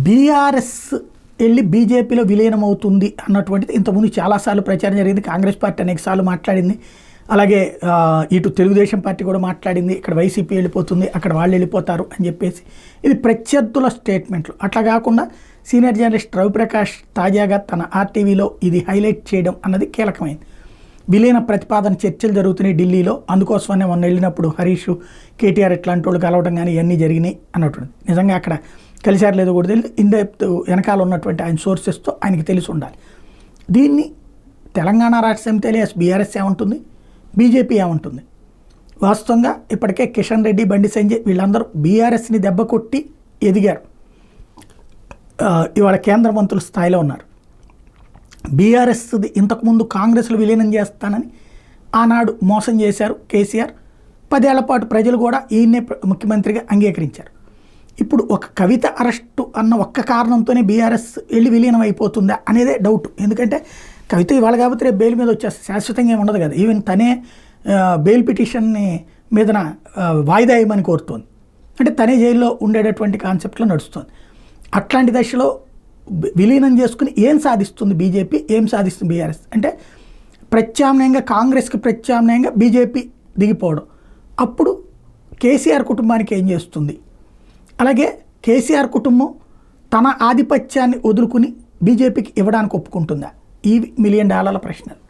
BRS వెళ్ళి బీజేపీలో విలీనం అవుతుంది అన్నటువంటిది ఇంతకుముందు చాలాసార్లు ప్రచారం జరిగింది. కాంగ్రెస్ పార్టీ అనేకసార్లు మాట్లాడింది. అలాగే ఇటు తెలుగుదేశం పార్టీ కూడా మాట్లాడింది. ఇక్కడ వైసీపీ వెళ్ళిపోతుంది, అక్కడ వాళ్ళు వెళ్ళిపోతారు అని చెప్పేసి. ఇది ప్రత్యర్థుల స్టేట్మెంట్లు. అట్లా కాకుండా సీనియర్ జర్నలిస్ట్ రవిప్రకాష్ తాజాగా తన ఆర్టీవీలో ఇది హైలైట్ చేయడం అన్నది కీలకమైంది. విలీన ప్రతిపాదన చర్చలు జరుగుతున్నాయి ఢిల్లీలో, అందుకోసమనే మొన్న వెళ్ళినప్పుడు హరీష్, కేటీఆర్ ఇట్లాంటి వాళ్ళు కలవడం కానీ ఇవన్నీ జరిగినాయి అన్నటువంటిది. నిజంగా అక్కడ కలిసారు లేదో కూడా తెలియదు. ఇన్డెప్త్ వెనకాల ఉన్నటువంటి ఆయన సోర్సెస్తో ఆయనకి తెలిసి ఉండాలి. దీన్ని తెలంగాణ రాష్ట్ర సమితి alias బీఆర్ఎస్ ఏమంటుంది, బీజేపీ ఏమంటుంది? వాస్తవంగా ఇప్పటికే కిషన్ రెడ్డి, బండి సంజయ్ వీళ్ళందరూ బీఆర్ఎస్ని దెబ్బ కొట్టి ఎదిగారు. ఇవాళ కేంద్ర మంత్రుల స్థాయిలో ఉన్నారు. బీఆర్ఎస్ది ఇంతకుముందు కాంగ్రెస్లో విలీనం చేస్తానని ఆనాడు మోసం చేశారు కేసీఆర్. 10 ఏళ్ల పాటు ప్రజలు కూడా ఈయన్నే ముఖ్యమంత్రిగా అంగీకరించారు. ఇప్పుడు ఒక కవిత అరెస్టు అన్న ఒక్క కారణంతోనే బీఆర్ఎస్ వెళ్ళి విలీనం అయిపోతుందా అనేదే డౌట్. ఎందుకంటే కవిత ఇవాళ కాబట్టి రేపు బెయిల్ మీద వచ్చేస్తే శాశ్వతంగా ఏమి ఉండదు కదా. ఈవెన్ తనే బెయిల్ పిటిషన్ని మీదన వాయిదా వేయమని కోరుతోంది. అంటే తనే జైల్లో ఉండేటటువంటి కాన్సెప్ట్లో నడుస్తుంది. అట్లాంటి దశలో విలీనం చేసుకుని ఏం సాధిస్తుంది బీజేపీ, ఏం సాధిస్తుంది బీఆర్ఎస్ అంటే ప్రత్యామ్నాయంగా కాంగ్రెస్కి ప్రత్యామ్నాయంగా బీజేపీ దిగిపోవడం. అప్పుడు కేసీఆర్ కుటుంబానికి ఏం చేస్తుంది? అలాగే కేసీఆర్ కుటుంబం తన ఆధిపత్యాన్ని వదులుకుని బీజేపీకి ఇవ్వడానికి ఒప్పుకుంటుందా? ఈ $1 మిలియన్ ప్రశ్నలు.